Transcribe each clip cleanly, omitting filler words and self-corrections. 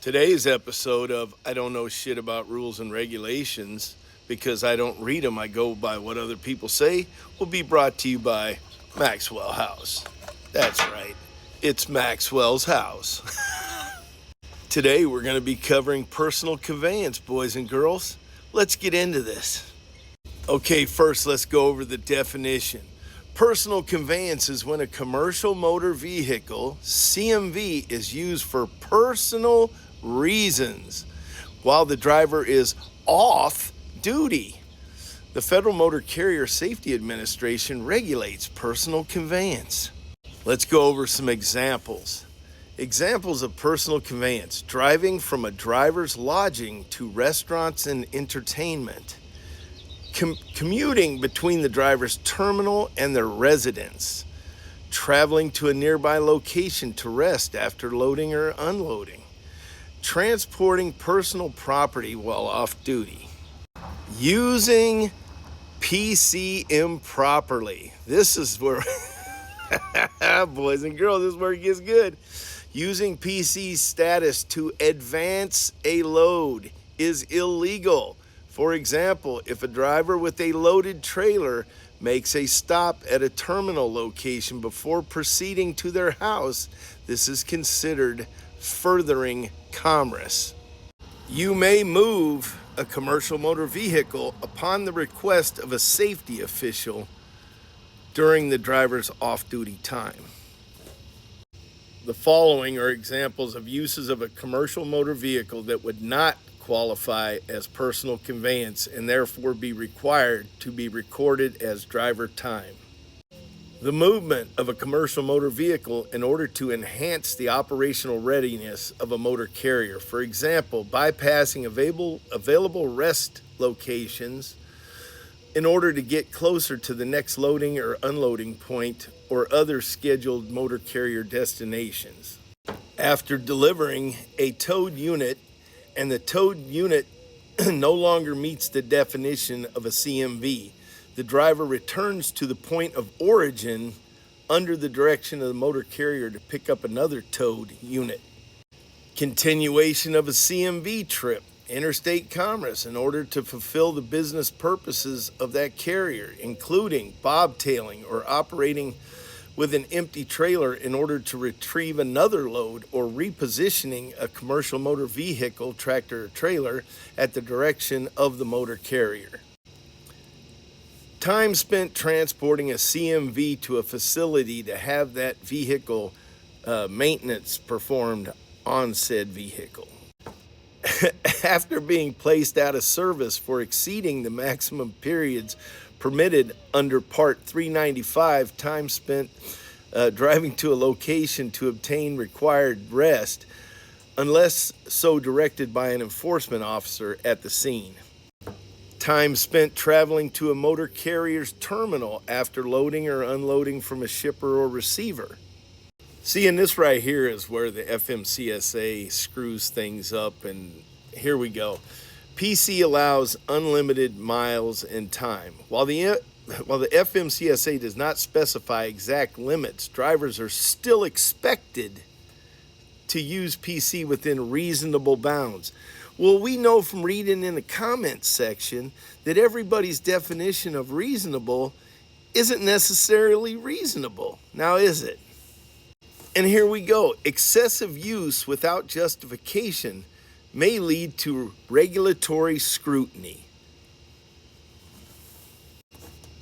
Today's episode of I Don't Know Shit About Rules and Regulations because I don't read them, I go by what other people say, will be brought to you by Maxwell House. That's right, it's Maxwell's house. Today we're going to be covering personal conveyance, boys and girls. Let's get into this. Okay, first let's go over the definition. Personal conveyance is when a commercial motor vehicle, CMV, is used for personal reasons while the driver is off duty. The Federal Motor Carrier Safety Administration regulates personal conveyance. Let's go over some examples. Examples of personal conveyance: driving from a driver's lodging to restaurants and entertainment. Commuting between the driver's terminal and their residence. Traveling to a nearby location to rest after loading or unloading. Transporting personal property while off duty. Using PC improperly. This is where, boys and girls, this is where it gets good. Using PC status to advance a load is illegal. For example, if a driver with a loaded trailer makes a stop at a terminal location before proceeding to their house, this is considered furthering commerce. You may move a commercial motor vehicle upon the request of a safety official during the driver's off-duty time. The following are examples of uses of a commercial motor vehicle that would not qualify as personal conveyance and therefore be required to be recorded as driver time. The movement of a commercial motor vehicle in order to enhance the operational readiness of a motor carrier. For example, bypassing available rest locations in order to get closer to the next loading or unloading point or other scheduled motor carrier destinations. After delivering a towed unit and the towed unit no longer meets the definition of a CMV, the driver returns to the point of origin under the direction of the motor carrier to pick up another towed unit. Continuation of a CMV trip, interstate commerce, in order to fulfill the business purposes of that carrier, including bobtailing or operating with an empty trailer in order to retrieve another load, or repositioning a commercial motor vehicle, tractor or trailer, at the direction of the motor carrier. Time spent transporting a CMV to a facility to have that vehicle maintenance performed on said vehicle. After being placed out of service for exceeding the maximum periods permitted under Part 395, time spent driving to a location to obtain required rest, unless so directed by an enforcement officer at the scene. Time spent traveling to a motor carrier's terminal after loading or unloading from a shipper or receiver. See, and this right here is where the FMCSA screws things up, and here we go. PC allows unlimited miles and time. While the FMCSA does not specify exact limits, drivers are still expected to use PC within reasonable bounds. Well, we know from reading in the comments section that everybody's definition of reasonable isn't necessarily reasonable. Now, is it? And here we go. Excessive use without justification may lead to regulatory scrutiny.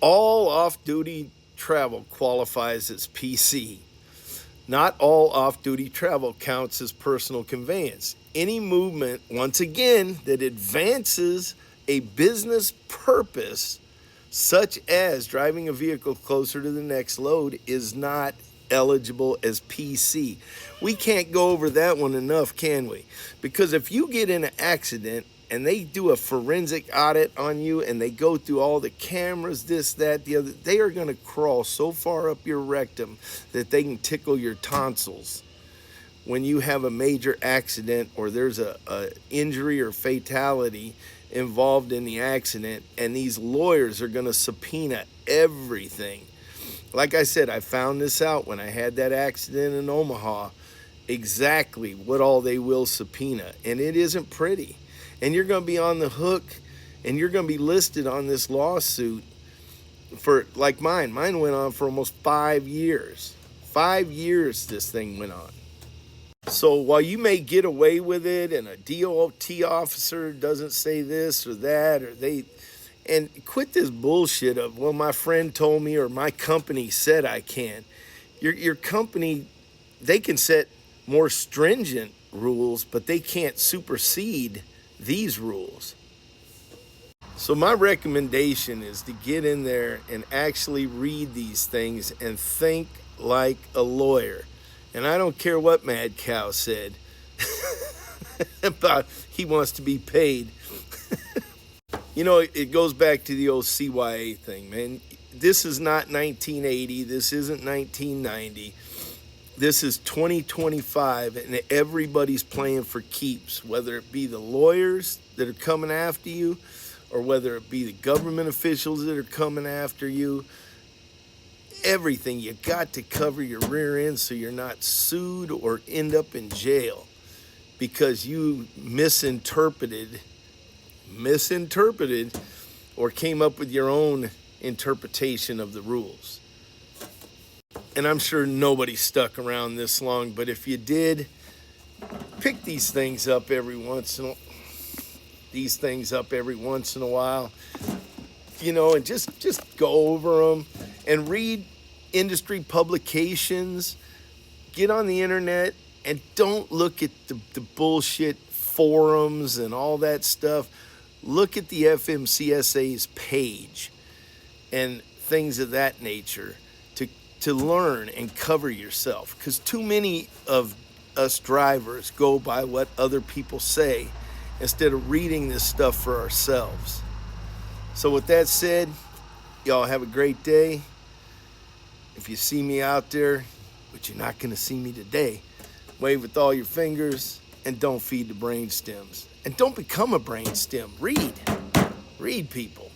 All off-duty travel qualifies as PC. Not all off-duty travel counts as personal conveyance. Any movement, once again, that advances a business purpose, such as driving a vehicle closer to the next load, is not eligible as PC. We can't go over that one enough, can we? Because if you get in an accident and they do a forensic audit on you and they go through all the cameras, this, that, the other, they are going to crawl so far up your rectum that they can tickle your tonsils. When you have a major accident or there's a injury or fatality involved in the accident, and these lawyers are going to subpoena everything. Like I said, I found this out when I had that accident in Omaha exactly what all they will subpoena, and it isn't pretty. And you're going to be on the hook, and you're going to be listed on this lawsuit for, like mine. Mine went on for almost 5 years. 5 years this thing went on. So while you may get away with it and a DOT officer doesn't say this or that, and quit this bullshit of, well, my friend told me or my company said I can. Your company, they can set more stringent rules, but they can't supersede these rules. So my recommendation is to get in there and actually read these things and think like a lawyer. And I don't care what Mad Cow said about he wants to be paid. You know, it goes back to the old CYA thing, man. This is not 1980. This isn't 1990. This is 2025, and everybody's playing for keeps, whether it be the lawyers that are coming after you or whether it be the government officials that are coming after you. Everything, you got to cover your rear end so you're not sued or end up in jail because you misinterpreted or came up with your own interpretation of the rules. And I'm sure nobody stuck around this long, but if you did, pick these things up every once in a while, you know, and just go over them and read industry publications. Get on the internet and don't look at the bullshit forums and all that stuff. Look at the FMCSA's page and things of that nature to learn and cover yourself, because too many of us drivers go by what other people say instead of reading this stuff for ourselves. So with that said, y'all have a great day. If you see me out there, but you're not going to see me today, wave with all your fingers and don't feed the brain stems. And don't become a brain stem. Read people.